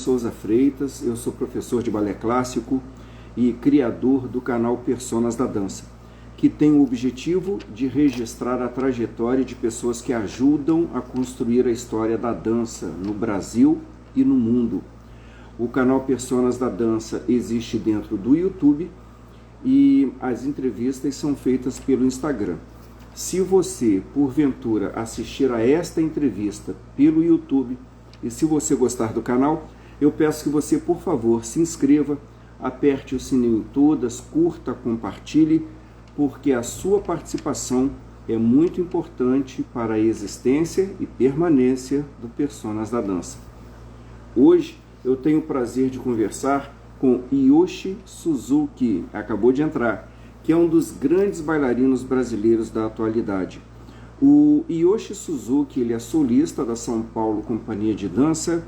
Souza Freitas, eu sou professor de balé clássico e criador do canal Personas da Dança, que tem o objetivo de registrar a trajetória de pessoas que ajudam a construir a história da dança no Brasil e no mundo. O canal Personas da Dança existe dentro do YouTube e as entrevistas são feitas pelo Instagram. Se você, porventura, assistir a esta entrevista pelo YouTube e se você gostar do canal, eu peço que você, por favor, se inscreva, aperte o sininho em todas, curta, compartilhe, porque a sua participação é muito importante para a existência e permanência do Personas da Dança. Hoje eu tenho o prazer de conversar com Yoshi Suzuki, acabou de entrar, que é um dos grandes bailarinos brasileiros da atualidade. O Yoshi Suzuki, ele é solista da São Paulo Companhia de Dança,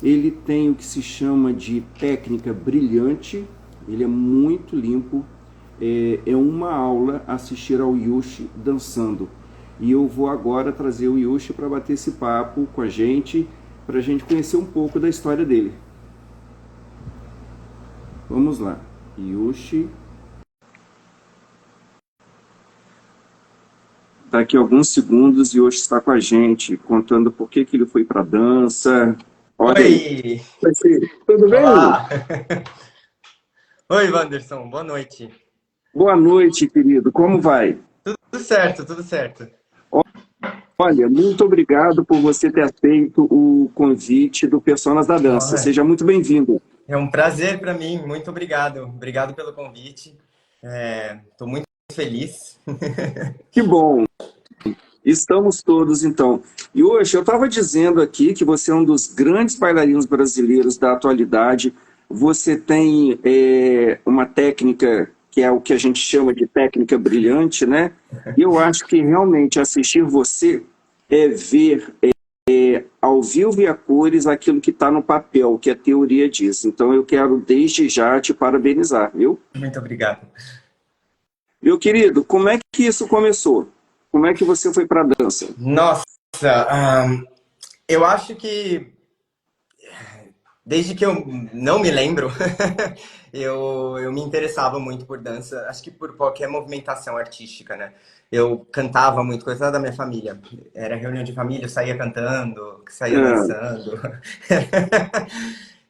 ele tem o que se chama de técnica brilhante, ele é muito limpo, é uma aula assistir ao Yoshi dançando. E eu vou agora trazer o Yoshi para bater esse papo com a gente, para a gente conhecer um pouco da história dele. Vamos lá, Yoshi. Daqui a alguns segundos, Yoshi está com a gente, contando por que ele foi para a dança. Olha aí. Oi! Tudo bem? Olá! Oi, Wanderson, boa noite. Boa noite, querido. Como vai? Tudo certo, tudo certo. Olha, muito obrigado por você ter aceito o convite do Personas da Dança. Olha, Seja muito bem-vindo. é um prazer para mim, muito obrigado. Obrigado pelo convite. Estou muito feliz. Que bom. Estamos todos, então. E hoje eu estava dizendo aqui que você é um dos grandes bailarinos brasileiros da atualidade. Você tem uma técnica que é o que a gente chama de técnica brilhante, né? E eu acho que realmente assistir você é ver ao vivo e a cores aquilo que está no papel, que a teoria diz. Então eu quero desde já te parabenizar, viu? Muito obrigado. Meu querido, como é que isso começou? Como é que você foi para a dança? Nossa, eu acho que desde que eu não me lembro, eu me interessava muito por dança, acho que por qualquer movimentação artística, né? Eu cantava muito, coisa da minha família. Era reunião de família, eu saía cantando, saía Ah, dançando.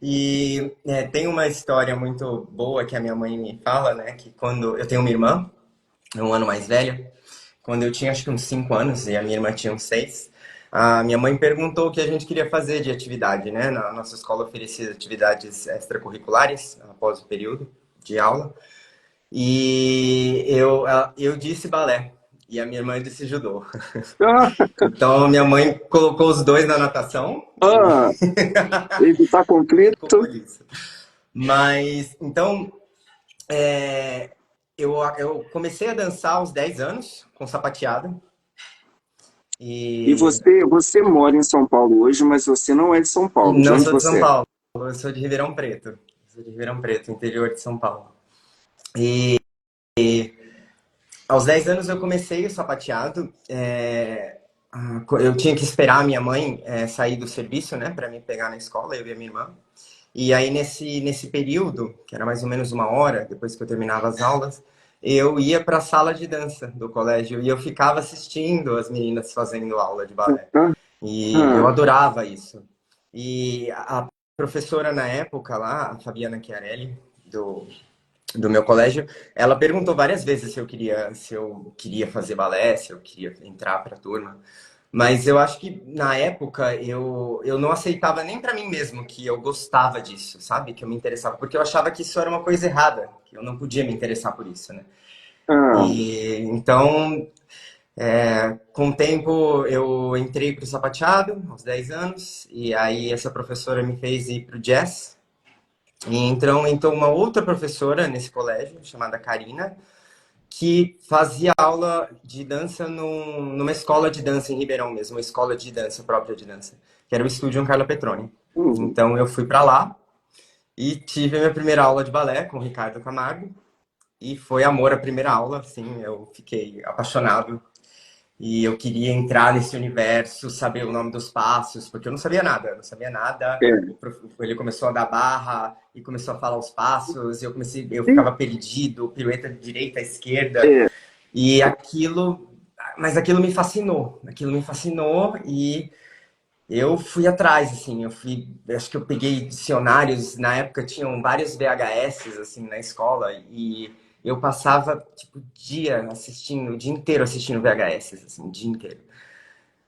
E tem uma história muito boa que a minha mãe me fala, né? Que quando eu tenho uma irmã, um ano mais velha, quando eu tinha acho que uns 5 anos e a minha irmã tinha uns 6, a minha mãe perguntou o que a gente queria fazer de atividade, né? Na nossa escola oferecia atividades extracurriculares após o período de aula. E eu disse balé e a minha irmã disse judô. ah, Então minha mãe colocou os dois na natação e ah, ele está ficou completo. por isso. Mas então eu comecei a dançar aos 10 anos com sapateado. E E você mora em São Paulo hoje, mas você não é de São Paulo. De não onde sou de São você é? Paulo, eu sou de Ribeirão Preto. Sou de Ribeirão Preto, interior de São Paulo. E aos 10 anos eu comecei o sapateado. Eu tinha que esperar a minha mãe sair do serviço, né, para me pegar na escola, eu e a minha irmã. E aí nesse período, que era mais ou menos uma hora depois que eu terminava as aulas, eu ia para a sala de dança do colégio e eu ficava assistindo as meninas fazendo aula de balé. Ah, E eu ah, adorava isso. E a professora na época lá, a Fabiana Chiarelli, do meu colégio, ela perguntou várias vezes se eu queria fazer balé, se eu queria entrar para a turma. Mas eu acho que na época eu não aceitava nem para mim mesmo que eu gostava disso, sabe? Que eu me interessava, porque eu achava que isso era uma coisa errada, que eu não podia me interessar por isso, né? ah. E então com o tempo, eu entrei para o sapateado, aos 10 anos, e aí essa professora me fez ir para o jazz. E então uma outra professora nesse colégio, chamada Karina, que fazia aula de dança numa escola de dança em Ribeirão mesmo, uma escola de dança própria de dança, que era o Estúdio Carla Petroni. Hum. Então eu fui para lá e tive a minha primeira aula de balé com o Ricardo Camargo, e foi amor à primeira aula, assim, eu fiquei apaixonado. e eu queria entrar nesse universo, saber o nome dos passos, porque eu não sabia nada, eu não sabia nada. É. Ele começou a dar barra e começou a falar os passos, e eu Sim, ficava perdido, pirueta de direita à esquerda, é. e mas aquilo me fascinou e eu fui atrás, assim, acho que eu peguei dicionários, na época tinham vários VHS, assim, na escola, e eu passava, tipo, o dia inteiro assistindo VHS, assim, o dia inteiro.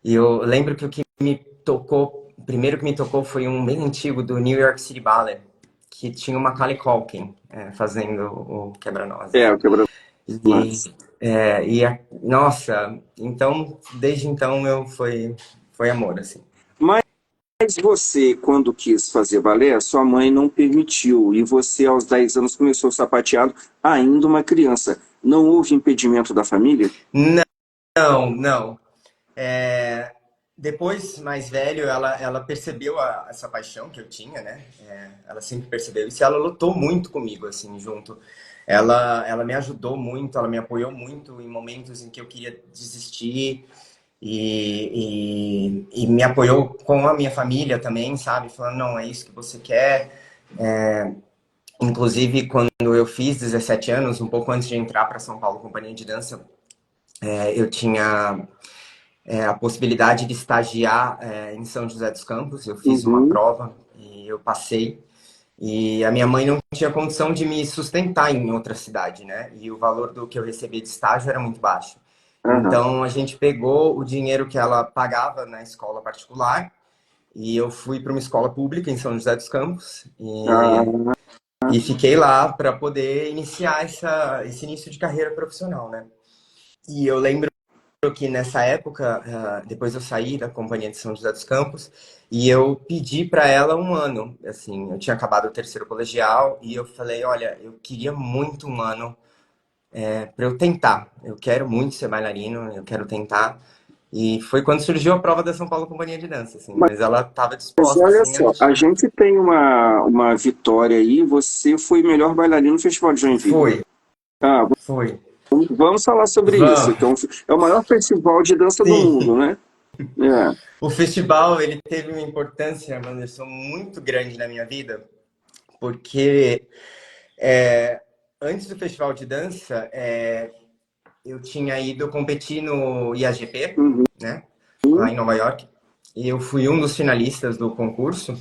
E eu lembro que o primeiro que me tocou foi um bem antigo do New York City Ballet, que tinha o Macaulay Culkin fazendo o É, Quebra-Nozes. o quebra. E, nossa, então, desde então foi amor, assim. Mas você, quando quis fazer balé, sua mãe não permitiu, e você, aos 10 anos, começou sapateado, ainda uma criança. Não houve impedimento da família? Não, não. É, depois, mais velho, ela percebeu essa paixão que eu tinha, né? Ela sempre percebeu isso e ela lutou muito comigo, assim, junto. Ela me ajudou muito, ela me apoiou muito em momentos em que eu queria desistir e me apoiou com a minha família também, sabe? Falando, não, é isso que você quer. Inclusive, quando eu fiz 17 anos, um pouco antes de entrar para São Paulo Companhia de Dança, eu tinha a possibilidade de estagiar em São José dos Campos. Eu fiz uma Uhum. prova e eu passei. E a minha mãe não tinha condição de me sustentar em outra cidade, né? E o valor do que eu recebia de estágio era muito baixo. Aham. Então a gente pegou o dinheiro que ela pagava na escola particular e eu fui para uma escola pública em São José dos Campos Ah, e fiquei lá para poder iniciar esse início de carreira profissional, né? E eu lembro que nessa época, depois eu saí da Companhia de São José dos Campos e eu pedi para ela um ano. Assim, eu tinha acabado o terceiro colegial e eu falei, olha, eu queria muito um ano para eu tentar. Eu quero muito ser bailarino, eu quero tentar. E foi quando surgiu a prova da São Paulo Companhia de Dança, assim. Mas ela estava mas disposta, olha assim, a só, me a tirar. gente tem uma vitória aí, você foi melhor bailarino no Festival de Joinville. Foi, Ah, foi. vamos falar sobre isso. Vamos, Então, é o maior festival de dança do mundo, sim. né? É. O festival, ele teve uma importância, Anderson, muito grande na minha vida, porque antes do festival de dança, eu tinha ido competir no IAGP, Uhum. né, lá em Nova York, e eu fui um dos finalistas do concurso,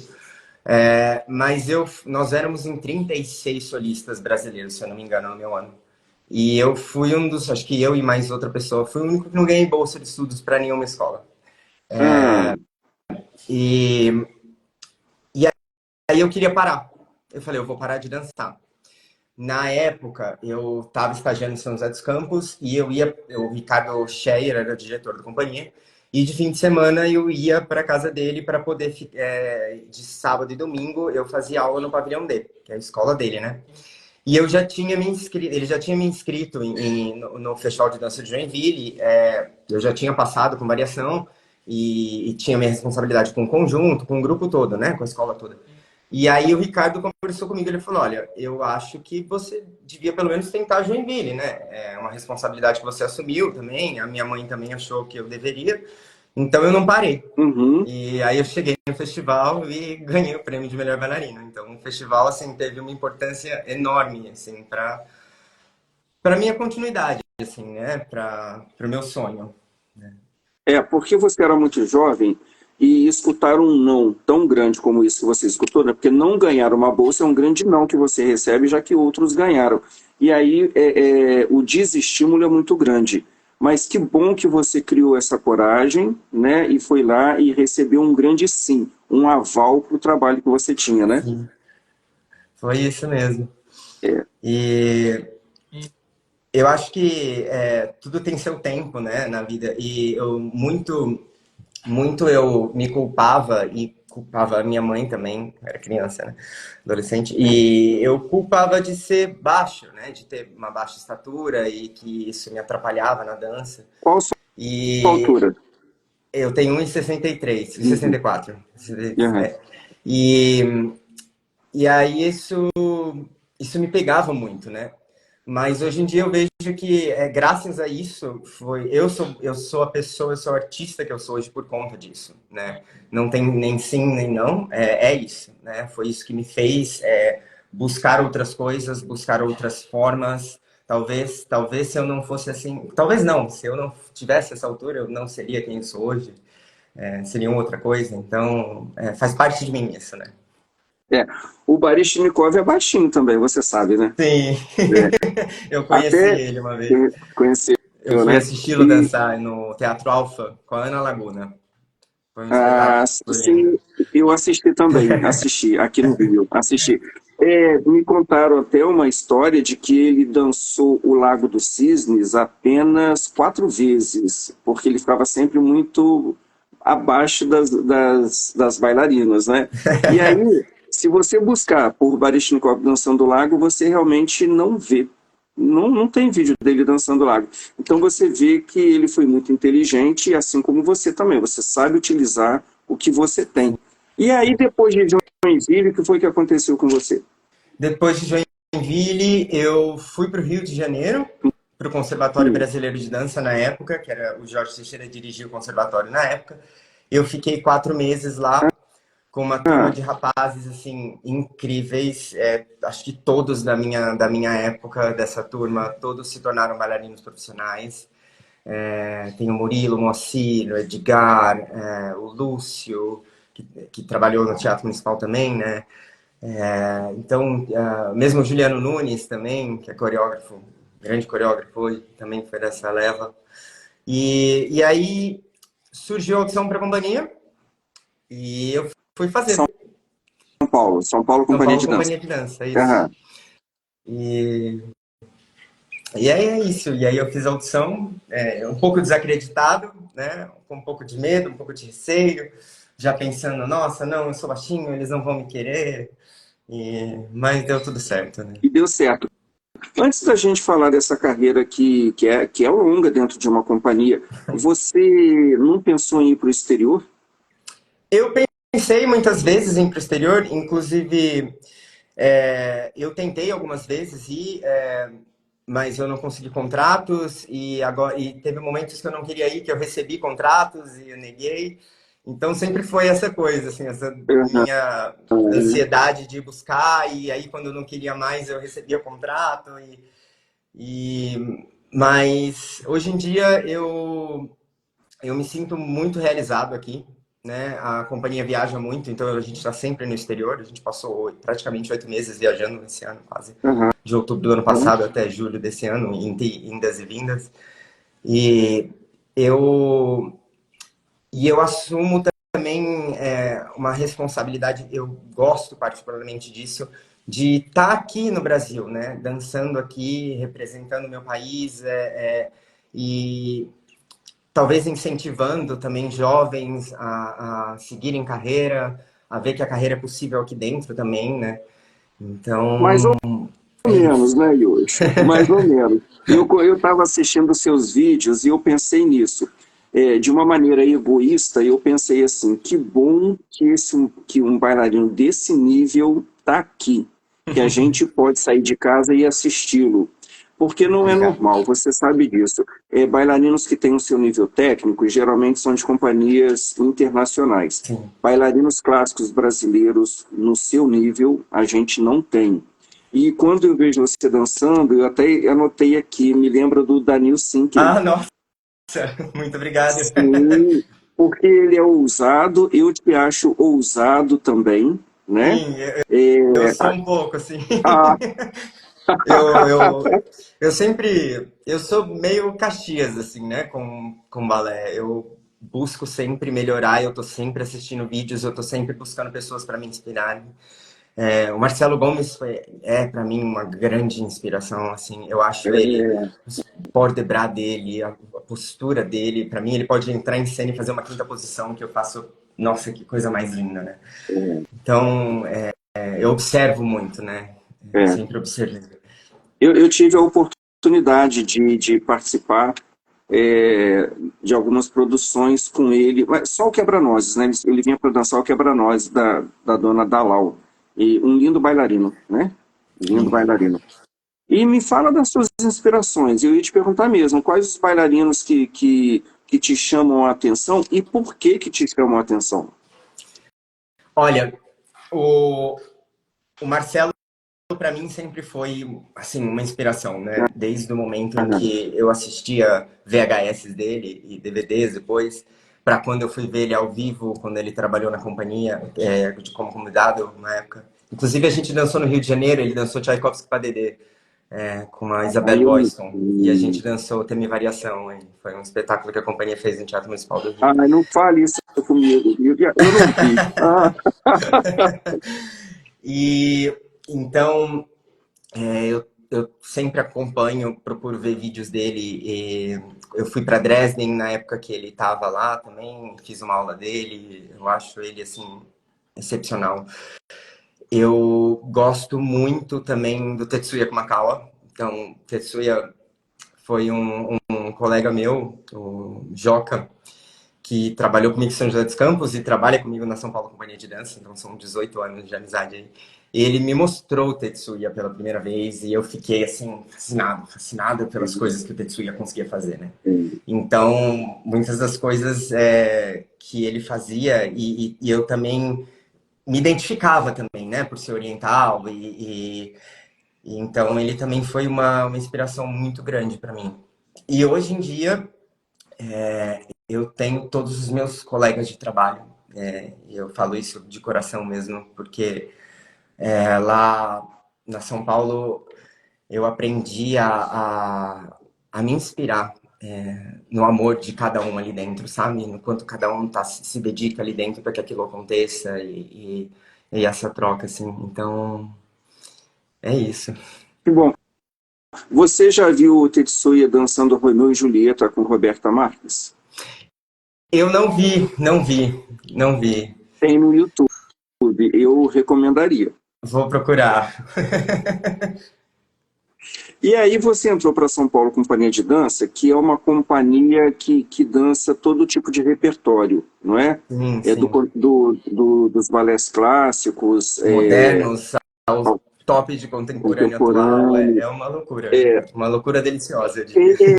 mas nós éramos em 36 solistas brasileiros, se eu não me engano, no meu ano. E eu fui um dos, acho que eu e mais outra pessoa, fui o único que não ganhei bolsa de estudos para nenhuma escola. Ah, E aí eu queria parar. Eu falei, eu vou parar de dançar. Na época, eu estava estagiando em São José dos Campos e o Ricardo Scheyer era o diretor da companhia, e de fim de semana eu ia para casa dele para poder, de sábado e domingo, eu fazia aula no pavilhão dele, que é a escola dele, né? E eu já tinha me inscrito, ele já tinha me inscrito no Festival de Dança de Joinville, eu já tinha passado com variação e tinha minha responsabilidade com o conjunto, com o grupo todo, né? Com a escola toda. E aí o Ricardo conversou comigo, ele falou, olha, eu acho que você devia pelo menos tentar Joinville, né? É uma responsabilidade que você assumiu também, a minha mãe também achou que eu deveria, então eu não parei. uhum. E aí eu cheguei no festival e ganhei o prêmio de melhor bailarina. Então o festival, assim, teve uma importância enorme, assim, para minha continuidade, assim, né? Para o meu sonho. É, porque você era muito jovem e escutar um não tão grande como isso que você escutou, né? Porque não ganhar uma bolsa é um grande não que você recebe, já que outros ganharam. E aí o desestímulo é muito grande. Mas que bom que você criou essa coragem, né? E foi lá e recebeu um grande sim, um aval para o trabalho que você tinha, né? Sim, foi isso mesmo. É, E eu acho que tudo tem seu tempo, né, na vida. E eu muito eu me culpava e culpava a minha mãe também, era criança, né, adolescente, e eu culpava de ser baixo, né, de ter uma baixa estatura e que isso me atrapalhava na dança. qual a sua E altura? eu tenho 1,63, Uhum. 1,64. Uhum. É. E, e aí isso me pegava muito, né? Mas hoje em dia eu vejo que graças a isso eu sou a pessoa, eu sou o artista que eu sou hoje por conta disso, né? Não tem nem sim nem não, é isso, né? Foi isso que me fez buscar outras coisas, buscar outras formas. Talvez se eu não fosse assim, talvez não, se eu não tivesse essa altura eu não seria quem eu sou hoje, seria outra coisa. Então faz parte de mim isso, né? É, o Baryshnikov é baixinho também, você sabe, né? Sim, É, eu conheci até ele uma vez. conheceu, Eu fui né? assisti-lo E dançar no Teatro Alfa com a Ana Laguna. Foi um espetáculo lindo. assim, eu assisti também, assisti aqui no Rio, assisti. Me contaram até uma história de que ele dançou o Lago dos Cisnes apenas 4 vezes, porque ele ficava sempre muito abaixo das bailarinas, né? E aí, se você buscar por Baryshnikov dançando o lago, você realmente não vê. Não, não tem vídeo dele dançando lago. Então você vê que ele foi muito inteligente, assim como você também. Você sabe utilizar o que você tem. Sim. E aí, depois de Joinville, o que foi que aconteceu com você? Depois de Joinville, eu fui para o Rio de Janeiro, para o Conservatório Hum. Brasileiro de Dança na época, que era o Jorge Teixeira dirigia o conservatório na época. Eu fiquei 4 meses lá com uma turma Ah, de rapazes assim incríveis. Acho que todos da minha época, dessa turma, todos se tornaram bailarinos profissionais. Tem o Murilo, o Moacir, o Edgar, o Lúcio, que trabalhou no Teatro Municipal também, né? Então, mesmo o Juliano Nunes também, que é coreógrafo, grande coreógrafo, também foi dessa leva. E aí surgiu a audição para a companhia e eu fui São fazer. Paulo, São Paulo São Companhia Paulo de Dança. Companhia de Dança, é isso. Aham. E, e aí é isso. E aí eu fiz a audição, um pouco desacreditado, né? Com um pouco de medo, um pouco de receio, já pensando, nossa, não, eu sou baixinho, eles não vão me querer. Mas deu tudo certo, né? E deu certo. Antes da gente falar dessa carreira que é longa dentro de uma companhia, você não pensou em ir para o exterior? Eu pensei muitas vezes em ir para o exterior, inclusive eu tentei algumas vezes ir, mas eu não consegui contratos e teve momentos que eu não queria ir, que eu recebi contratos e eu neguei. Então sempre foi essa coisa, assim, essa Aham. minha ansiedade de buscar e aí quando eu não queria mais eu recebia contrato mas hoje em dia eu me sinto muito realizado aqui, né? A companhia viaja muito, então a gente está sempre no exterior. A gente passou praticamente 8 meses viajando esse ano, quase. Aham. De outubro do ano passado até julho desse ano, em indas e vindas. E eu, eu assumo também uma responsabilidade, eu gosto particularmente disso, de estar aqui no Brasil, né? Dançando aqui, representando o meu país, e talvez incentivando também jovens a seguirem carreira, a ver que a carreira é possível aqui dentro também, né? Mais Então, ou é menos, isso. né, Yuri? Mais ou menos. Eu estava assistindo os seus vídeos e eu pensei nisso. De uma maneira egoísta, eu pensei assim, que bom que um bailarino desse nível está aqui, que a gente pode sair de casa e assisti-lo. Porque não é Obrigado. normal, você sabe disso. Bailarinos que têm o seu nível técnico geralmente são de companhias internacionais. Sim. Bailarinos clássicos brasileiros, no seu nível, a gente não tem. E quando eu vejo você dançando, eu até anotei aqui, me lembra do Daniel Sinkin. Ah, nossa, muito obrigado. Sim, porque ele é ousado, eu te acho ousado também, né? Sim, eu É, sou um pouco assim. ah, Eu, eu, eu sou meio Caxias, assim, né, com balé. Eu busco sempre melhorar, eu tô sempre assistindo vídeos, eu tô sempre buscando pessoas para me inspirarem. O Marcelo Gomes para mim, uma grande inspiração, assim. Eu acho ele, é, o port de bras dele, a postura dele, para mim, ele pode entrar em cena e fazer uma quinta posição que eu faço. Nossa, que coisa mais linda, né? Então, eu observo muito, né? Eu é. sempre observo. Eu tive a oportunidade de participar de algumas produções com ele, mas só o Quebra-Nozes, né? Ele vinha para dançar o Quebra-Nozes da dona Dalau. E um lindo bailarino, né? Lindo Lindo. bailarino. E me fala das suas inspirações. Eu ia te perguntar mesmo, quais os bailarinos que te chamam a atenção e por que te chamam a atenção? Olha, o, o Marcelo para mim sempre foi assim uma inspiração, né? Desde o momento em Aham. que eu assistia VHS dele e DVDs depois, para quando eu fui ver ele ao vivo, quando ele trabalhou na companhia como convidado na época. Inclusive a gente dançou no Rio de Janeiro, ele dançou Tchaikovsky Padedê com a Aí Isabelle eu não Boyston e a gente vi. dançou Temi Variação. Hein? Foi um espetáculo que a companhia fez no Teatro Municipal do Rio. Ai, não fale isso comigo. Eu não vi. Ah, E então eu sempre acompanho, procuro ver vídeos dele. Eu fui para Dresden na época que ele estava lá também, fiz uma aula dele. Eu acho ele assim excepcional. Eu gosto muito também do Tetsuya Kumakawa. Então, Tetsuya foi um colega meu, o Joca, que trabalhou comigo em São José dos Campos e trabalha comigo na São Paulo Companhia de Dança, então são 18 anos de amizade aí. Ele me mostrou o Tetsuya pela primeira vez e eu fiquei assim, fascinado pelas coisas que o Tetsuya conseguia fazer, né? Então, muitas das coisas que ele fazia e eu também me identificava também, né, por ser oriental e então ele também foi uma inspiração muito grande para mim. E hoje em dia eu tenho todos os meus colegas de trabalho. Eu falo isso de coração mesmo, porque lá na São Paulo eu aprendi a me inspirar no amor de cada um ali dentro, sabe? No quanto cada um se dedica ali dentro para que aquilo aconteça e essa troca, assim. Então, é isso. que bom. Você já viu o Tetsuya dançando Romeu e Julieta com Roberta Marques? Eu não vi, não vi, não vi. Tem no YouTube. Eu recomendaria. Vou procurar. E aí você entrou para São Paulo Companhia de Dança, que é uma companhia que dança todo tipo de repertório, não é? Sim, É sim. dos balés clássicos, Modernos ao ao top de contemporâneo atual. contemporâneo. Uma loucura deliciosa, eu diria.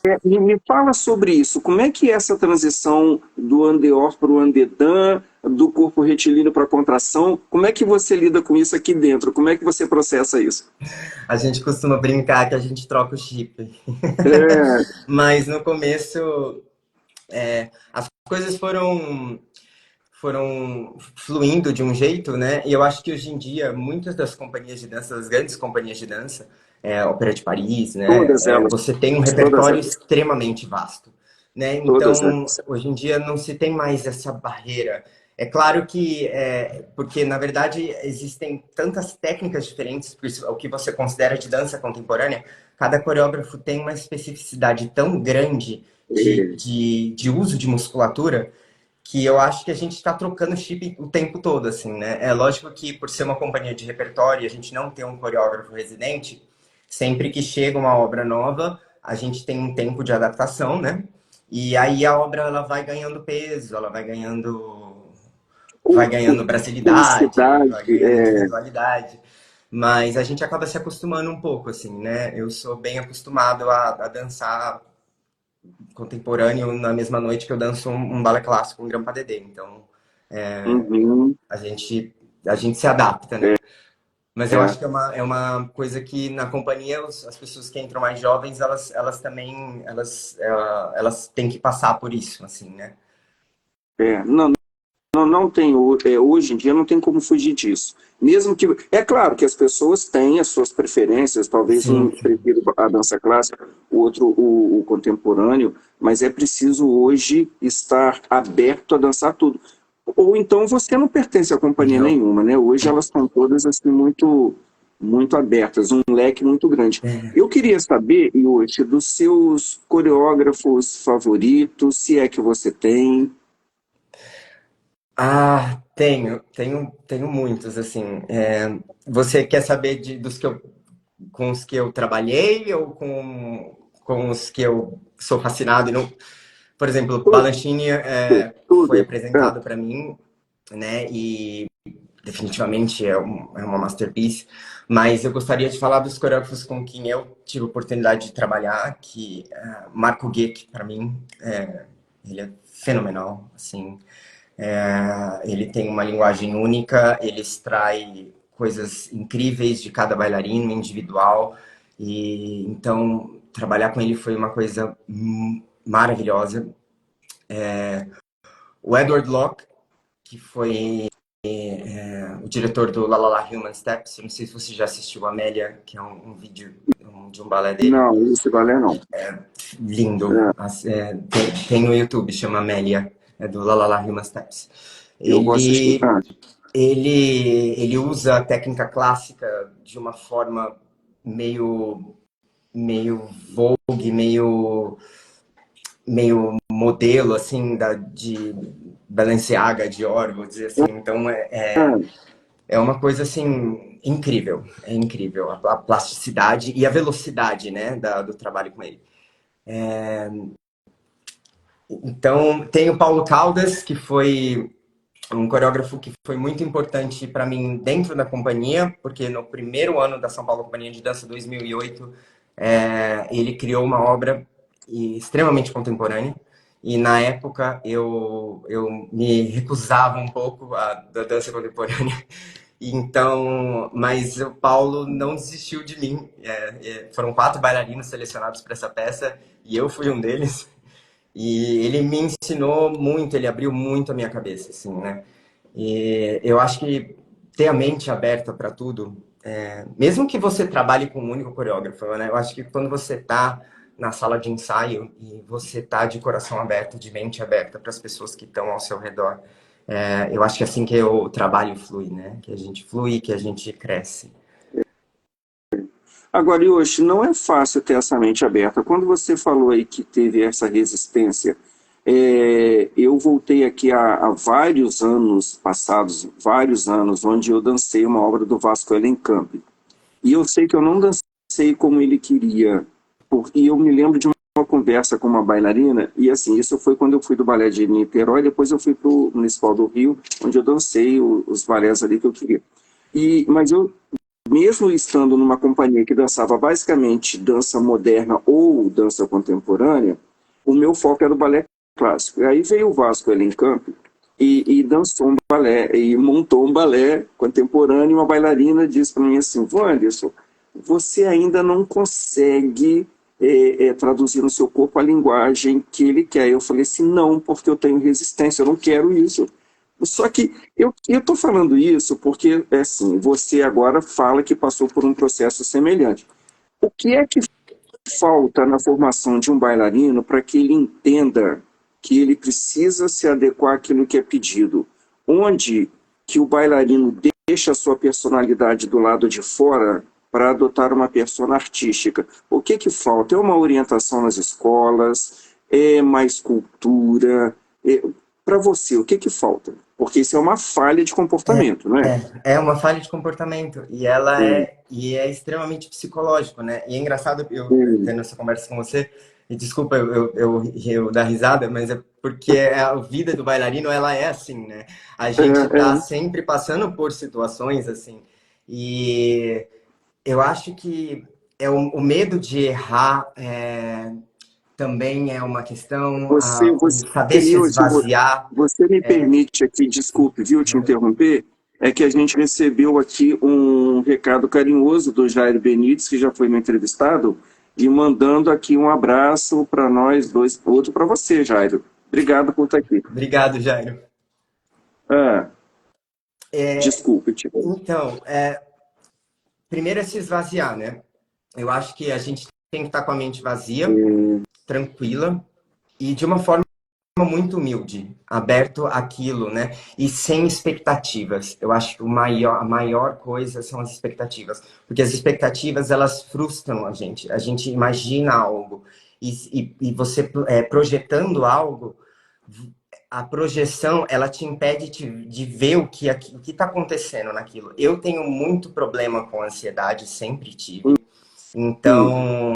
É, me fala sobre isso. Como é que é essa transição do andeor para o andedan, do corpo retilíneo para a contração? Como é que você lida com isso aqui dentro? Como é que você processa isso? A gente costuma brincar que a gente troca o chip. É, Mas no começo, as coisas foram fluindo de um jeito, né? E eu acho que hoje em dia, muitas das companhias de dança, das grandes companhias de dança, Ópera de Paris, né? todas elas, Você tem um todas repertório elas, extremamente vasto, né? todas Então, elas. hoje em dia não se tem mais essa barreira. É claro que, porque na verdade existem tantas técnicas diferentes, o que você considera de dança contemporânea, cada coreógrafo tem uma especificidade tão grande É, de uso de musculatura que eu acho que a gente está trocando chip o tempo todo, assim, né? É lógico que por ser uma companhia de repertório e a gente não ter um coreógrafo residente, sempre que chega uma obra nova, a gente tem um tempo de adaptação, né? E aí a obra ela vai ganhando brasilidade, Curiosidade, vai ganhando individualidade. Mas a gente acaba se acostumando um pouco, assim, né? Eu sou bem acostumado a dançar contemporâneo na mesma noite que eu danço um balé clássico, um Grand Pas de Deux. Então, uhum, a gente, a gente se adapta, né? Mas eu é, acho que é uma coisa que na companhia as pessoas que entram mais jovens, elas também, elas têm que passar por isso, assim, né? não, não tem, hoje em dia não tem como fugir disso. Mesmo que, é claro que as pessoas têm as suas preferências, talvez um Sim, prefira a dança clássica, o outro o contemporâneo, mas é preciso hoje estar aberto a dançar tudo. Ou então você não pertence a companhia não. nenhuma, né? Hoje elas estão todas assim muito abertas, um leque muito grande. Eu queria saber, Yoshi, dos seus coreógrafos favoritos, se é que você tem. Ah, tenho muitos, assim. Você quer saber com os que eu trabalhei ou com os que eu sou fascinado? E não, por exemplo, Tudo, Balanchine foi tudo. É. apresentado para mim, né? E definitivamente é uma masterpiece, mas eu gostaria de falar dos coreógrafos com quem eu tive a oportunidade de trabalhar, que Marco Geek, para mim, ele é fenomenal, assim, ele tem uma linguagem única, ele extrai coisas incríveis de cada bailarino individual, e então trabalhar com ele foi uma coisa maravilhosa. O Edward Locke, que foi o diretor do La La La Human Steps, não sei se você já assistiu Amélia, que é um vídeo de um balé dele. Não, esse balé não. Lindo. Tem no YouTube, chama Amélia, é do La La La Human Steps. Eu vou assistir. Ele usa a técnica clássica de uma forma meio vogue, meio modelo, assim, de Balenciaga, Dior, vou dizer assim. Então, é uma coisa, assim, incrível. É incrível a plasticidade e a velocidade, né, do trabalho com ele. Então, tem o Paulo Caldas, que foi um coreógrafo que foi muito importante para mim dentro da companhia, porque no primeiro ano da São Paulo Companhia de Dança 2008, ele criou uma obra extremamente contemporânea. E na época eu me recusava um pouco da dança contemporânea. Então, mas o Paulo não desistiu de mim. Foram 4 bailarinos selecionados para essa peça e eu fui um deles. E ele me ensinou muito, ele abriu muito a minha cabeça, assim, né? E eu acho que ter a mente aberta para tudo, mesmo que você trabalhe com um único coreógrafo, né? Eu acho que quando você tá na sala de ensaio e você tá de coração aberto, de mente aberta para as pessoas que estão ao seu redor, eu acho que é assim que o trabalho flui, né? Que a gente flui, que a gente cresce. Agora, Yoshi, não é fácil ter essa mente aberta. Quando você falou aí que teve essa resistência, eu voltei aqui a vários anos passados, vários anos, onde eu dancei uma obra do Vasco Elenkamp. E eu sei que eu não dancei como ele queria. E eu me lembro de uma conversa com uma bailarina, e assim, isso foi quando eu fui do balé de Niterói, depois eu fui para o Municipal do Rio, onde eu dancei os balés ali que eu queria. Mas eu, mesmo estando numa companhia que dançava basicamente dança moderna ou dança contemporânea, o meu foco era o balé clássico. E aí veio o Vasco Elenkamp e dançou um balé, e montou um balé contemporâneo, e uma bailarina disse para mim assim, Wanderson, você ainda não consegue traduzir no seu corpo a linguagem que ele quer. Eu falei assim, não, porque eu tenho resistência, eu não quero isso. Só que eu estou falando isso porque, assim, você agora fala que passou por um processo semelhante. O que é que falta na formação de um bailarino para que ele entenda que ele precisa se adequar àquilo que é pedido? Onde que o bailarino deixa a sua personalidade do lado de fora para adotar uma persona artística? O que que falta? É uma orientação nas escolas? É mais cultura? Para você, o que que falta? Porque isso é uma falha de comportamento, não é? É uma falha de comportamento e é extremamente psicológico, né? E é engraçado eu tendo essa conversa com você, e desculpa eu dar risada, mas é porque a vida do bailarino, ela é assim, né? A gente tá sempre passando por situações assim, e eu acho que o medo de errar também é uma questão, o saber se esvaziar. Você me permite aqui, desculpe, viu, te interromper, é que a gente recebeu aqui um recado carinhoso do Jairo Benites, que já foi meu entrevistado, e mandando aqui um abraço para nós dois, outro para você, Jairo. Obrigado por estar aqui. Obrigado, Jairo. Desculpe, tipo. Então, primeiro é se esvaziar, né? Eu acho que a gente tem que estar com a mente vazia, tranquila e de uma forma muito humilde, aberto àquilo, né? E sem expectativas. Eu acho que a maior coisa são as expectativas, porque as expectativas elas frustram a gente. A gente imagina algo e você projetando algo, a projeção ela te impede de ver o que está acontecendo naquilo. Eu tenho muito problema com ansiedade, sempre tive. Então,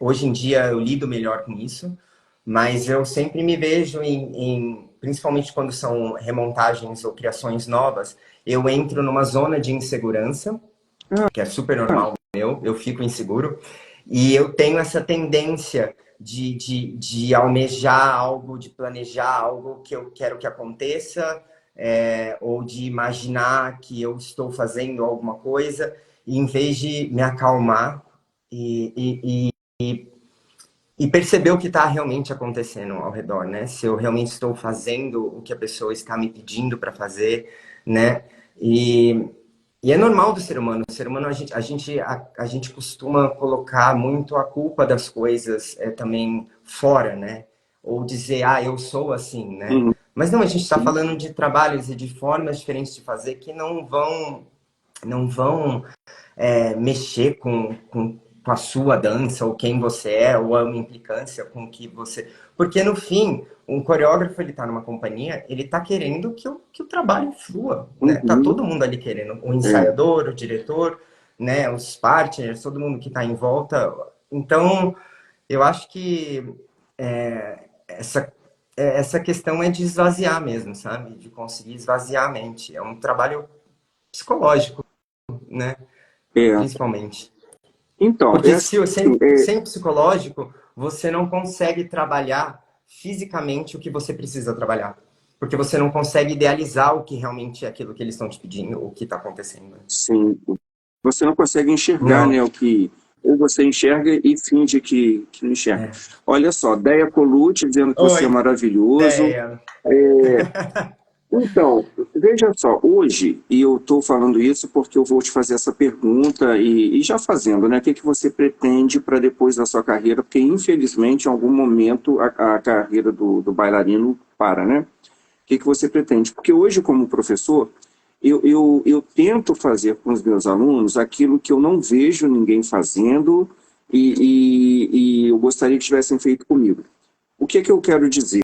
hoje em dia eu lido melhor com isso, mas eu sempre me vejo em principalmente quando são remontagens ou criações novas, eu entro numa zona de insegurança, que é super normal eu fico inseguro, e eu tenho essa tendência de almejar algo, de planejar algo que eu quero que aconteça, ou de imaginar que eu estou fazendo alguma coisa, e em vez de me acalmar e perceber o que está realmente acontecendo ao redor, né? Se eu realmente estou fazendo o que a pessoa está me pedindo para fazer, né? E é normal do ser humano. O ser humano, a gente costuma colocar muito a culpa das coisas também fora, né? Ou dizer, eu sou assim, né? Uhum. Mas não, a gente está falando de trabalhos e de formas diferentes de fazer que não vão mexer com a sua dança, ou quem você é, ou a implicância com o que você... Porque, no fim, um coreógrafo, ele tá numa companhia, ele tá querendo que o trabalho flua, né? Tá Uhum. todo mundo ali querendo. O ensaiador, o diretor, né? Os partners, todo mundo que tá em volta. Então, eu acho que essa questão é de esvaziar mesmo, sabe? De conseguir esvaziar a mente. É um trabalho psicológico, né? É. Principalmente. Então, Porque assim, se sem psicológico, você não consegue trabalhar fisicamente o que você precisa trabalhar. Porque você não consegue idealizar o que realmente é aquilo que eles estão te pedindo, o que está acontecendo. sim, você não consegue enxergar, Não. né, o que ou você enxerga e finge que não enxerga. É. Olha só, Deia Colucci dizendo que você é Oi, maravilhoso. ideia. Então, veja só, hoje, e eu estou falando isso porque eu vou te fazer essa pergunta e já fazendo, né? O que, que você pretende para depois da sua carreira? Porque, infelizmente, em algum momento a carreira do bailarino para, né? O que, que você pretende? Porque hoje, como professor, eu tento fazer com os meus alunos aquilo que eu não vejo ninguém fazendo e eu gostaria que tivessem feito comigo. O que, que eu quero dizer?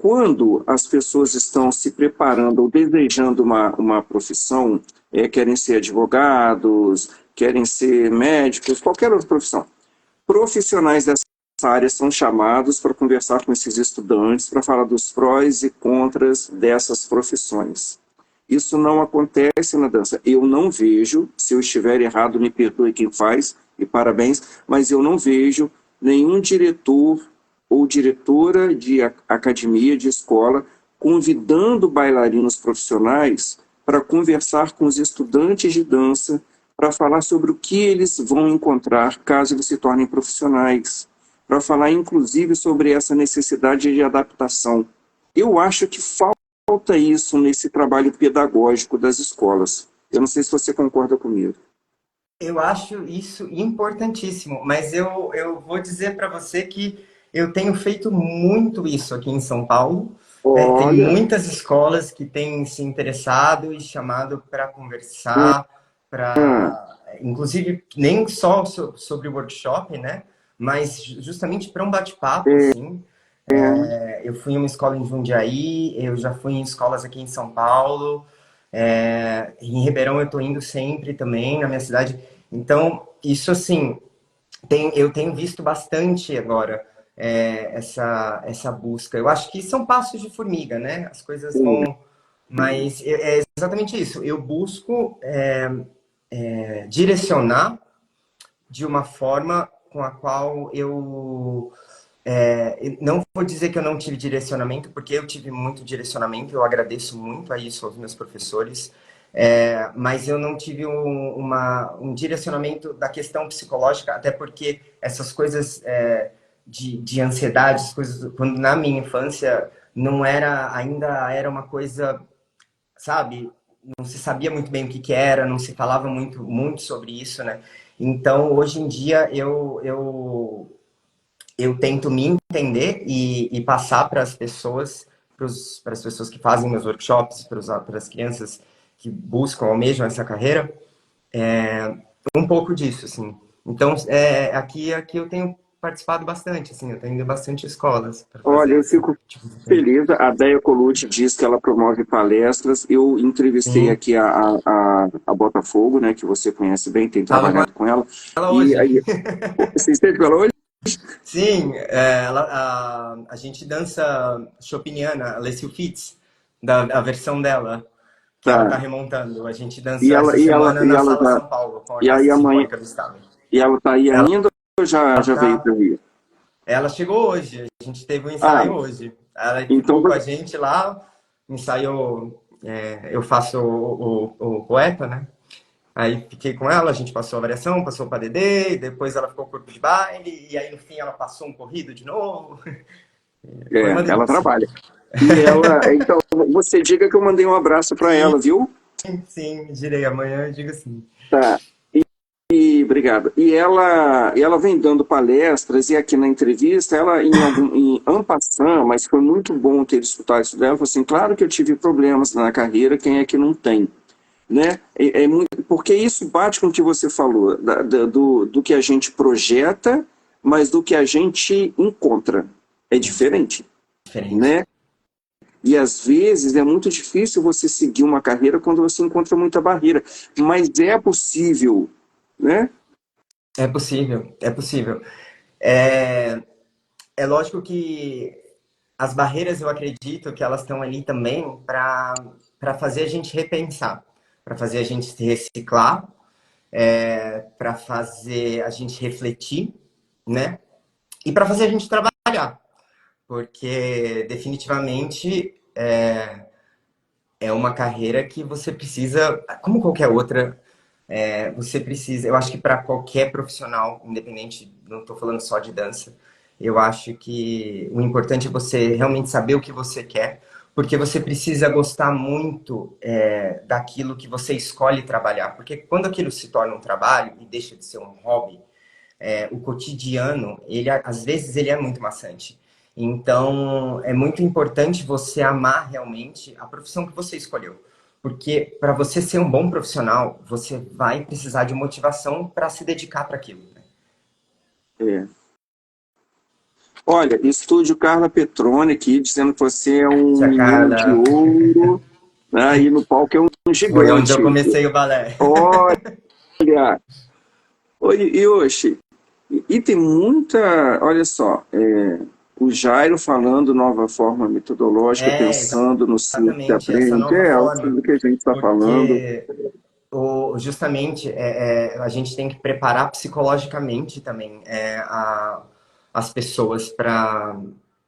Quando as pessoas estão se preparando ou desejando uma profissão, querem ser advogados, querem ser médicos, qualquer outra profissão, profissionais dessa área são chamados para conversar com esses estudantes, para falar dos prós e contras dessas profissões. Isso não acontece na dança. Eu não vejo, se eu estiver errado, me perdoe quem faz, e parabéns, mas eu não vejo nenhum diretor ou diretora de academia, de escola, convidando bailarinos profissionais para conversar com os estudantes de dança, para falar sobre o que eles vão encontrar caso eles se tornem profissionais, para falar inclusive sobre essa necessidade de adaptação. Eu acho que falta isso nesse trabalho pedagógico das escolas. Eu não sei se você concorda comigo. Eu acho isso importantíssimo, mas eu vou dizer para você que eu tenho feito muito isso aqui em São Paulo. Tem Olha, muitas escolas que têm se interessado e chamado para conversar, para, inclusive, nem só sobre o workshop, né? Mas justamente para um bate-papo, assim. Eu fui em uma escola em Jundiaí, eu já fui em escolas aqui em São Paulo. Em Ribeirão eu estou indo sempre também, na minha cidade. Então, isso assim, eu tenho visto bastante agora essa busca. Eu acho que são passos de formiga, né? As coisas vão. Mas é exatamente isso. Eu busco direcionar de uma forma com a qual eu. Não vou dizer que eu não tive direcionamento, porque eu tive muito direcionamento, eu agradeço muito a isso aos meus professores, mas eu não tive um direcionamento da questão psicológica, até porque essas coisas de ansiedade, essas coisas, quando na minha infância não era, ainda era uma coisa, sabe, não se sabia muito bem o que era, não se falava muito sobre isso, né? Então, hoje em dia, eu tento me entender e passar para as pessoas, para as pessoas que fazem meus workshops, para as crianças que buscam, almejam essa carreira, um pouco disso, assim. Então, aqui eu tenho participado bastante, assim, eu tenho ido bastante escolas para olha, fazer eu esse fico tipo de coisa. feliz. A Deia Colucci diz que ela promove palestras. Eu entrevistei Sim, aqui a Botafogo, né, que você conhece bem, tem tava com trabalhado com ela. ela E hoje. aí, você esteve com ela hoje? Sim, a gente dança chopiniana, a Alessia Fitz, a versão dela, que ela tá Tá. remontando. A gente E dança ela, essa e ela, semana e na ela Sala já, São Paulo, com a e aí Orquestra amanhã, Sinfônica do Estado. e ela tá aí Ela, ainda ou já veio tá, para Rio? ela chegou hoje, a gente teve um Ah, ensaio hoje. Ela então ficou com a gente lá, ensaiou, eu faço o poeta, né? Aí fiquei com ela, a gente passou a variação, passou para Dedê, depois ela ficou corpo de baile, e aí no fim ela passou um corrido de novo. Foi uma ela delícia. trabalha. E ela, então, você diga que eu mandei um abraço para Sim, ela, viu? sim, direi amanhã, eu digo assim. Tá. E obrigado. E ela vem dando palestras e aqui na entrevista, ela em en passant, mas foi muito bom ter escutado isso dela, falou assim, claro que eu tive problemas na carreira, quem é que não tem? Né? Porque isso bate com o que você falou, do que a gente projeta, mas do que a gente encontra. É diferente, Diferente. né? E às vezes é muito difícil você seguir uma carreira quando você encontra muita barreira, mas é possível, né? É possível, é possível. É, é lógico que as barreiras, eu acredito que elas estão ali também para fazer a gente repensar, para fazer a gente se reciclar, para fazer a gente refletir, né? E para fazer a gente trabalhar, porque definitivamente é uma carreira que você precisa, como qualquer outra, você precisa. Eu acho que para qualquer profissional, independente, não estou falando só de dança, eu acho que o importante é você realmente saber o que você quer, porque você precisa gostar muito daquilo que você escolhe trabalhar. Porque quando aquilo se torna um trabalho e deixa de ser um hobby, o cotidiano, ele às vezes ele é muito maçante. Então, é muito importante você amar realmente a profissão que você escolheu. Porque para você ser um bom profissional, você vai precisar de motivação para se dedicar para aquilo, né? É. Olha, estúdio Carla Petrone aqui, dizendo que você é um Tia menino de Carla, ouro, né? E no palco é um foi onde eu gigante. comecei o balé. Olha, oi, Yoshi, e tem muita, olha só, o Jairo falando nova forma metodológica, É, pensando no ciclo que exatamente essa aprende, nova é forma. tudo que a gente está falando. Porque justamente a gente tem que preparar psicologicamente também as pessoas para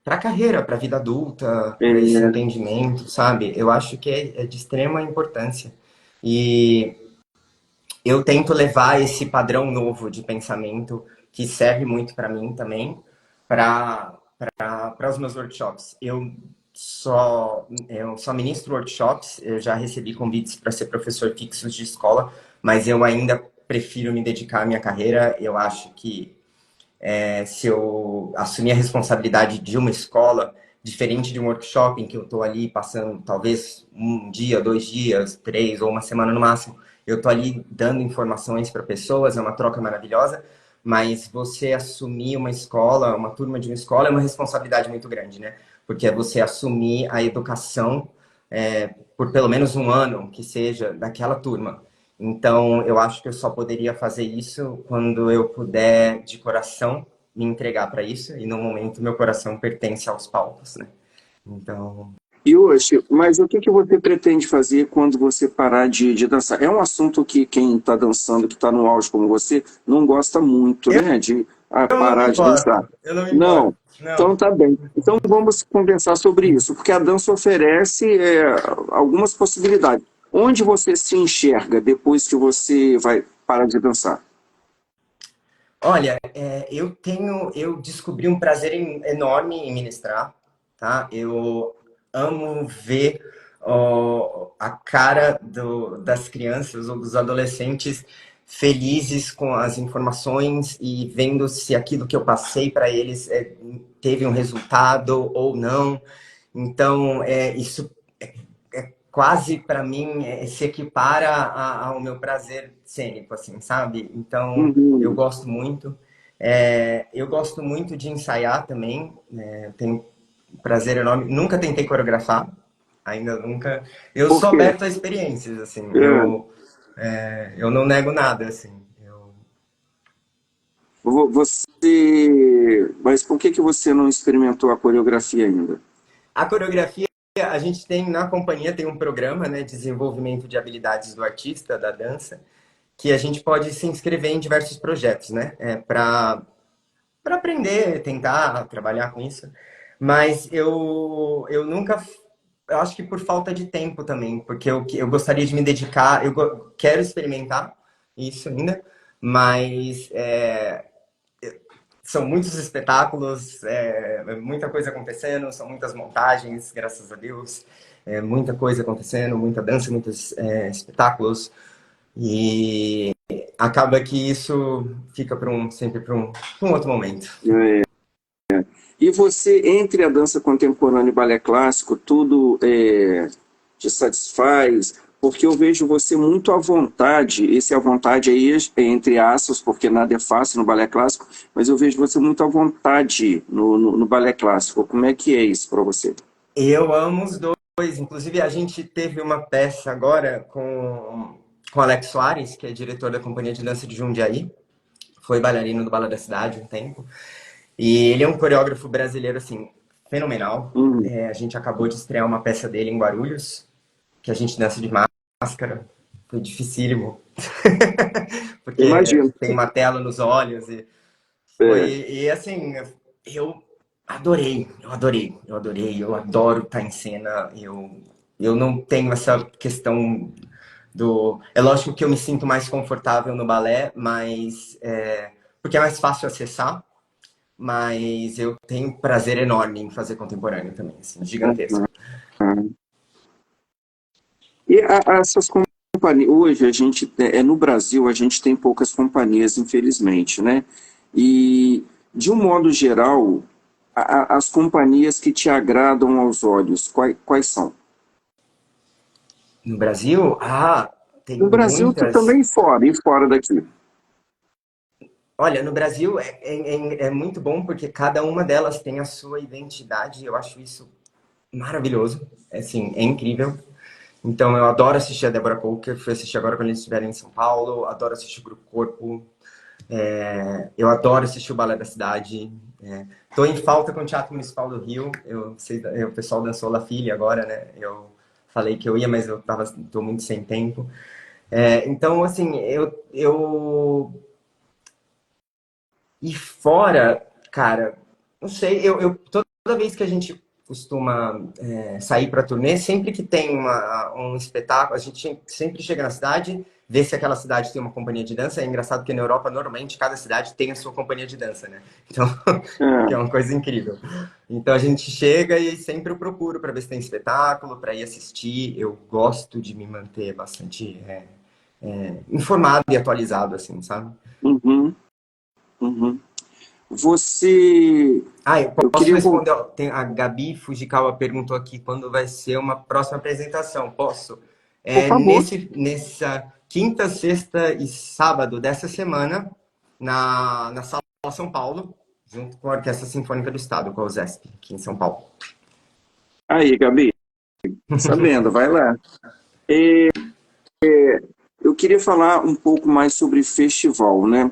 a carreira, para a vida adulta, para esse É, entendimento, sabe? Eu acho que é de extrema importância. E eu tento levar esse padrão novo de pensamento, que serve muito para mim também, para os meus workshops. Eu só ministro workshops, eu já recebi convites para ser professor fixo de escola, mas eu ainda prefiro me dedicar à minha carreira. Eu acho que se eu assumir a responsabilidade de uma escola, diferente de um workshop em que eu estou ali passando talvez um dia, 2 dias, 3 ou uma semana no máximo, eu estou ali dando informações para pessoas, é uma troca maravilhosa, mas você assumir uma escola, uma turma de uma escola, é uma responsabilidade muito grande, né? Porque é você assumir a educação por pelo menos um ano, que seja, daquela turma. Então, eu acho que eu só poderia fazer isso quando eu puder, de coração, me entregar para isso. E no momento, meu coração pertence aos palcos, né? Então, Yoshi, mas o que você pretende fazer quando você parar de dançar? É um assunto que quem está dançando, que está no auge como você, não gosta muito, eu né? De não me parar de dançar. importo. Eu não me importo. Não. Não. Então tá bem. Então vamos conversar sobre isso, porque a dança oferece algumas possibilidades. Onde você se enxerga depois que você vai parar de dançar? Olha, eu descobri um prazer enorme em ministrar, tá? Eu amo ver a cara das crianças ou dos adolescentes felizes com as informações e vendo se aquilo que eu passei para eles teve um resultado ou não. Então, isso quase para mim se equipara ao meu prazer cênico, assim, sabe? Então eu Uhum. gosto muito. Eu gosto muito de ensaiar também. Tenho um prazer enorme. Nunca tentei coreografar, ainda nunca. Eu Por sou quê? aberto a experiências, assim. É, Eu não nego nada, assim. Mas por que você não experimentou a coreografia ainda? A coreografia, a gente tem na companhia, tem um programa, né, de desenvolvimento de habilidades do artista, da dança, que a gente pode se inscrever em diversos projetos, né, para aprender, tentar trabalhar com isso. Mas eu nunca, eu acho que por falta de tempo também, porque eu gostaria de me dedicar, quero experimentar isso ainda, mas são muitos espetáculos, muita coisa acontecendo, são muitas montagens, graças a Deus, muita coisa acontecendo, muita dança, muitos espetáculos, e acaba que isso fica sempre para um outro momento. E você, entre a dança contemporânea e balé clássico, tudo te satisfaz? Porque eu vejo você muito à vontade, esse à vontade aí é entre aspas, porque nada é fácil no balé clássico, mas eu vejo você muito à vontade no balé clássico. Como é que é isso para você? Eu amo os dois. Inclusive, a gente teve uma peça agora com Alex Soares, que é diretor da Companhia de Dança de Jundiaí. Foi bailarino do Balé da Cidade um tempo. E ele é um coreógrafo brasileiro, assim, fenomenal. A gente acabou de estrear uma peça dele em Guarulhos, que a gente dança de máscara. Foi dificílimo. Porque Imagino. tem uma tela nos olhos. É. E assim, eu eu adoro estar em cena. Eu não tenho essa questão do. É lógico que eu me sinto mais confortável no balé, mas porque é mais fácil acessar. Mas eu tenho um prazer enorme em fazer contemporâneo também, assim, gigantesco. E essas companhias, hoje a gente, no Brasil, a gente tem poucas companhias, infelizmente, né? E, de um modo geral, as companhias que te agradam aos olhos, quais são? No Brasil, tem No Brasil, muitas. também fora, e fora daqui. Olha, no Brasil é muito bom porque cada uma delas tem a sua identidade. Eu acho isso maravilhoso. Assim, é incrível. Então, eu adoro assistir a Débora Coker. Fui assistir agora quando eles estiverem em São Paulo. Adoro assistir o Grupo Corpo. Eu adoro assistir o Balé da Cidade. Tô em falta com o Teatro Municipal do Rio. O pessoal dançou La Filha agora, né? Eu falei que eu ia, mas tô muito sem tempo. Então, assim, e fora, cara, não sei, toda vez que a gente costuma sair para turnê, sempre que tem um espetáculo, a gente sempre chega na cidade, vê se aquela cidade tem uma companhia de dança. É engraçado porque na Europa, normalmente, cada cidade tem a sua companhia de dança, né? Então, que é É, uma coisa incrível. Então, a gente chega e sempre eu procuro para ver se tem espetáculo, para ir assistir. Eu gosto de me manter bastante informado e atualizado, assim, sabe? uhum, uhum. Você. Eu Eu posso queria responder. voltar. Ó, a Gabi Fujikawa perguntou aqui quando vai ser uma próxima apresentação. Posso? Por favor. Nessa quinta, sexta e sábado dessa semana, na Sala São Paulo, junto com a Orquestra Sinfônica do Estado, com a USESP, aqui em São Paulo. Aí, Gabi, sabendo, vai lá. Eu queria falar um pouco mais sobre festival, né?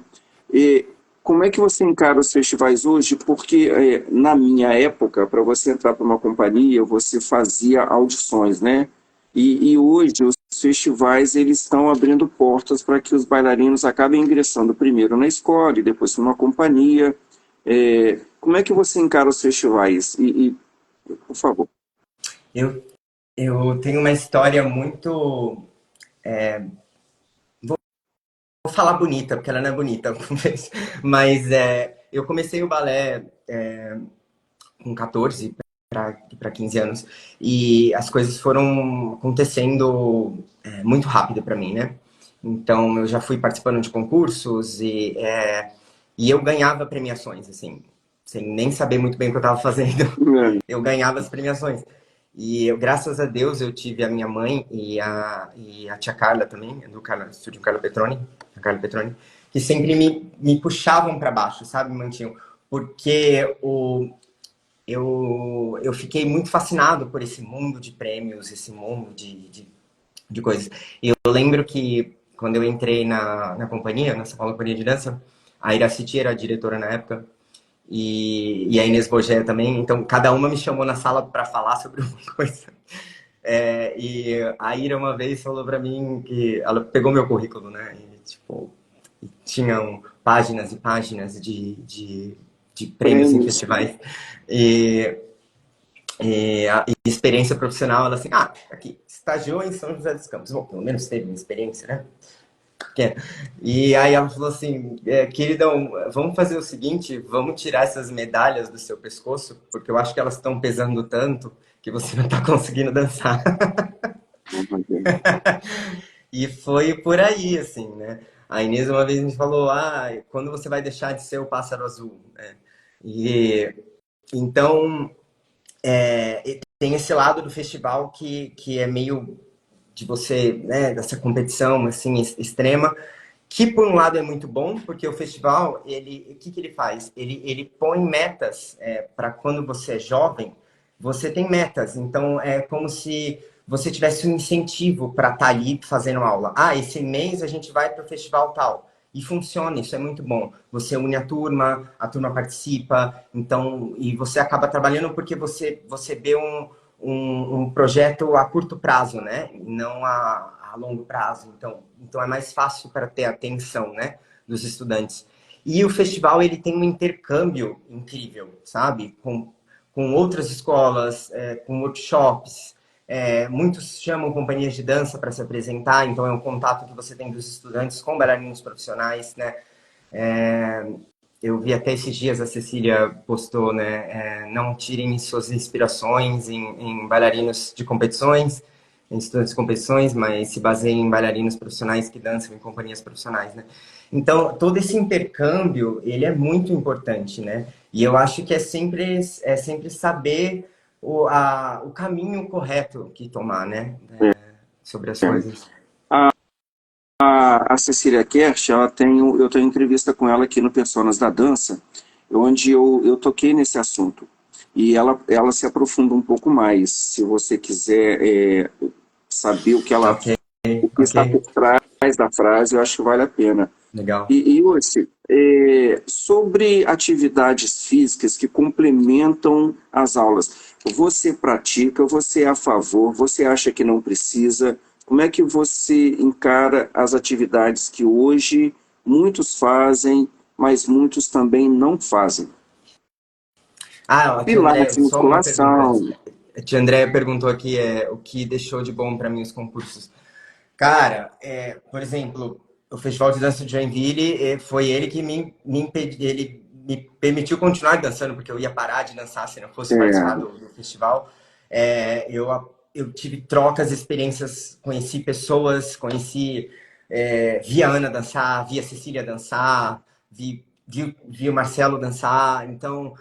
E como é que você encara os festivais hoje? Porque na minha época, para você entrar para uma companhia, você fazia audições, né? E hoje os festivais eles estão abrindo portas para que os bailarinos acabem ingressando primeiro na escola e depois numa companhia. Como é que você encara os festivais? Por favor. Eu, eu tenho uma história muito. Vou falar bonita, porque ela não é bonita, mas eu comecei o balé com 14 para 15 anos. E as coisas foram acontecendo muito rápido para mim, né? Então eu já fui participando de concursos e eu ganhava premiações, assim, sem nem saber muito bem o que eu estava fazendo. Eu ganhava as premiações. Graças a Deus, eu tive a minha mãe e a tia Carla também, do estúdio Carla Petroni, a Carla Petroni, que sempre me puxavam para baixo, sabe? Me mantinham. Porque eu fiquei muito fascinado por esse mundo de prêmios, esse mundo de coisas. E eu lembro que quando eu entrei na companhia, nessa Companhia de Dança, A Iraciti era a diretora na época, e a Inês Bogé também. Então, cada uma me chamou na sala para falar sobre uma coisa. E a Ira uma vez falou para mim que ela pegou meu currículo, né? E, tipo, tinham páginas e páginas de prêmios em Prêmios. festivais. E, e experiência profissional, ela assim, aqui, estagiou em São José dos Campos. Bom, pelo menos teve uma experiência, né? E aí ela falou assim, queridão, vamos fazer o seguinte, vamos tirar essas medalhas do seu pescoço, porque eu acho que elas estão pesando tanto que você não está conseguindo dançar. E foi por aí, assim, né? A Inês uma vez me falou, quando você vai deixar de ser o pássaro azul? Né? E então tem esse lado do festival que é meio de você, né, dessa competição assim extrema, que por um lado é muito bom, porque o festival, o que ele faz? Ele põe metas para quando você é jovem, você tem metas. Então é como se você tivesse um incentivo para estar ali fazendo aula. Esse mês a gente vai para o festival tal. E funciona, isso é muito bom. Você une a turma participa, então, e você acaba trabalhando porque você vê um projeto a curto prazo, né? Não a longo prazo. Então é mais fácil para ter a atenção, né, dos estudantes. E o festival ele tem um intercâmbio incrível, sabe? Com outras escolas, com workshops. Muitos chamam companhias de dança para se apresentar, então é um contato que você tem dos estudantes com bailarinos profissionais, né? Eu vi até esses dias a Cecília postou, né? Não tirem suas inspirações em bailarinos de competições, em estudantes de competições, mas se baseiem em bailarinos profissionais que dançam em companhias profissionais, né? Então, todo esse intercâmbio, ele é muito importante, né? E eu acho que é sempre saber o caminho correto que tomar, né? Sobre as coisas. A Cecília Kersh, eu tenho entrevista com ela aqui no Personas da Dança, onde eu toquei nesse assunto. E ela se aprofunda um pouco mais. Se você quiser saber Ok, o que ok. está por trás da frase, eu acho que vale a pena. Legal. E hoje, sobre atividades físicas que complementam as aulas, você pratica, você é a favor, você acha que não precisa? Como é que você encara as atividades que hoje muitos fazem, mas muitos também não fazem? Tia Andréia, Pilates, só uma pergunta. musculação. A tia Andréia perguntou aqui o que deixou de bom para mim os concursos. Cara, por exemplo, o Festival de Dança de Joinville, foi ele que ele me permitiu continuar dançando, porque eu ia parar de dançar se não fosse participar É, do festival. Eu tive trocas, experiências, conheci pessoas, vi a Ana dançar, vi a Cecília dançar, vi o Marcelo dançar, então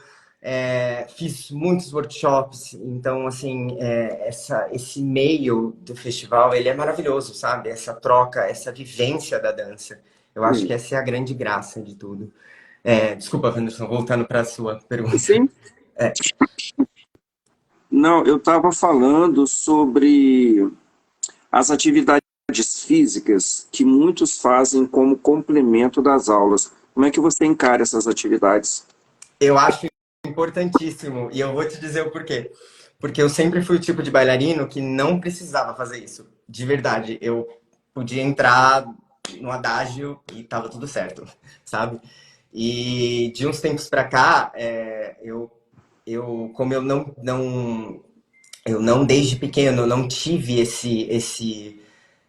fiz muitos workshops, então assim esse meio do festival ele é maravilhoso, sabe? Essa troca, essa vivência da dança, eu acho que essa é a grande graça de tudo. Desculpa, Anderson, voltando para a sua pergunta. sim. Não, eu estava falando sobre as atividades físicas que muitos fazem como complemento das aulas. Como é que você encara essas atividades? Eu acho importantíssimo e eu vou te dizer o porquê. Porque eu sempre fui o tipo de bailarino que não precisava fazer isso. De verdade, eu podia entrar no adágio e tava tudo certo, sabe? E de uns tempos para cá, como eu não desde pequeno eu não tive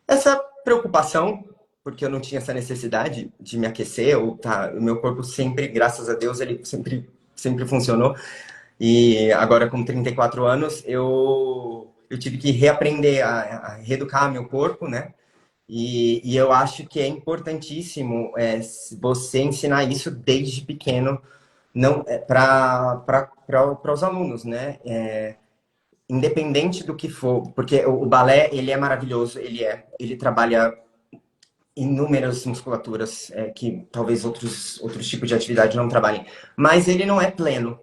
essa preocupação, porque eu não tinha essa necessidade de me aquecer, o meu corpo sempre, graças a Deus, ele sempre funcionou. E agora, com 34 anos, eu tive que reaprender a reeducar meu corpo, né? E eu acho que é importantíssimo você ensinar isso desde pequeno não para os alunos, né? Independente do que for, porque o balé ele é maravilhoso, ele trabalha inúmeras musculaturas que talvez outros tipos de atividade não trabalhem, mas ele não é pleno,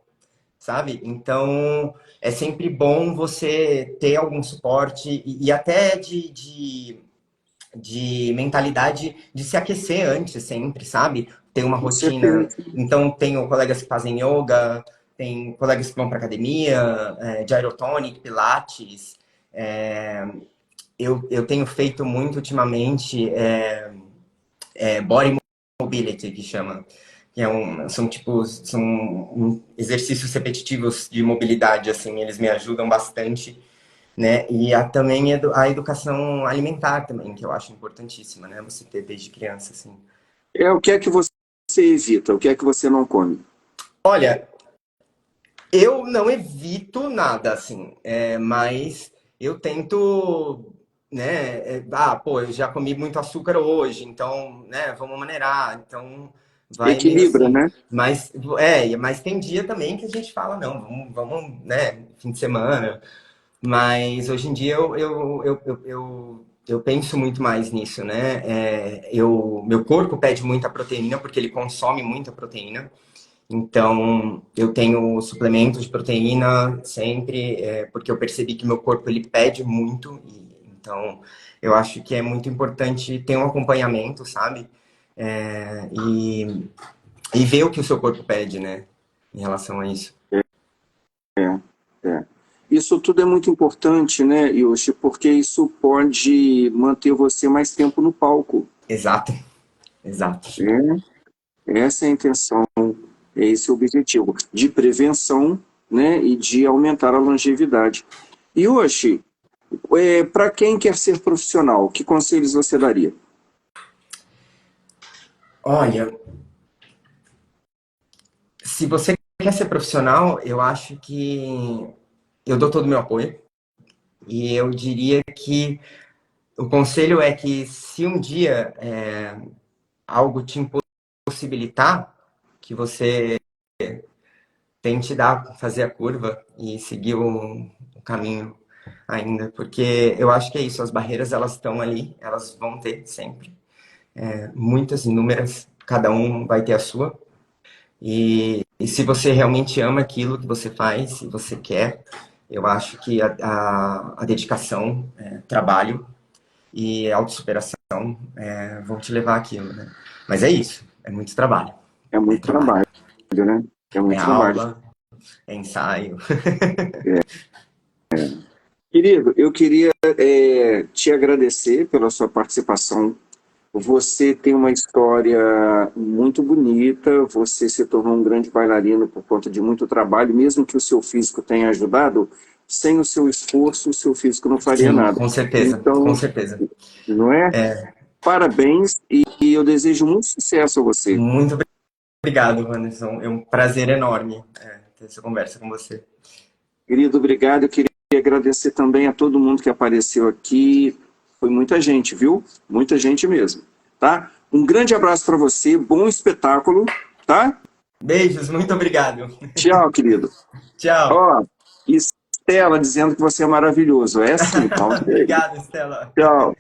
sabe? Então, é sempre bom você ter algum suporte e até de mentalidade de se aquecer antes, sempre, sabe? tenho uma Com rotina. certeza. Então, tenho colegas que fazem yoga, tem colegas que vão para academia, gyrotonic, pilates. É, eu tenho feito muito ultimamente body mobility, que chama. Que são tipo, são exercícios repetitivos de mobilidade, assim, eles me ajudam bastante, né? E também a educação alimentar também, que eu acho importantíssima, né? Você ter desde criança, assim. O que é que você evita? O que é que você não come? Olha, eu não evito nada, assim, mas eu tento, né? Pô, eu já comi muito açúcar hoje, então, né? Vamos maneirar. Então, vai meio Equilibra, assim. né? Mas tem dia também que a gente fala, não, vamos, né? Fim de semana. Mas hoje em dia eu penso muito mais nisso, né? Meu corpo pede muita proteína porque ele consome muita proteína. Então, eu tenho suplementos de proteína sempre, porque eu percebi que meu corpo ele pede muito. Então, eu acho que é muito importante ter um acompanhamento, sabe? E ver o que o seu corpo pede, né? Em relação a isso. É, é. Isso tudo é muito importante, né, Yoshi, porque isso pode manter você mais tempo no palco. Exato, exato. Né? Essa é a intenção, é esse o objetivo, de prevenção, né, e de aumentar a longevidade. Yoshi, para quem quer ser profissional, que conselhos você daria? Olha, se você quer ser profissional, eu acho que eu dou todo o meu apoio. E eu diria que o conselho é que se um dia algo te impossibilitar, que você tente fazer a curva e seguir o caminho ainda, porque eu acho que é isso, as barreiras elas estão ali, elas vão ter sempre, muitas, inúmeras, cada um vai ter a sua, e se você realmente ama aquilo que você faz, se você quer, eu acho que a dedicação, trabalho e autossuperação vão te levar àquilo, né? Mas é isso, é muito trabalho, É é muito trabalho, trabalho, né? É é muito trabalho. aula, é ensaio. Querido, eu queria te agradecer pela sua participação. Você tem uma história muito bonita, você se tornou um grande bailarino por conta de muito trabalho, mesmo que o seu físico tenha ajudado, sem o seu esforço, o seu físico não faria Sim, nada. com certeza, com Então, certeza. não é? Parabéns e eu desejo muito sucesso a você. Muito obrigado, Anderson. É um prazer enorme ter essa conversa com você. Querido, obrigado. Eu queria agradecer também a todo mundo que apareceu aqui. Foi muita gente, viu? Muita gente mesmo, tá? Um grande abraço para você, bom espetáculo, tá? Beijos, muito obrigado. Tchau, querido. Tchau. Ó, e Estela dizendo que você é maravilhoso. É sim, tá ok. Obrigado, Estela. Tchau.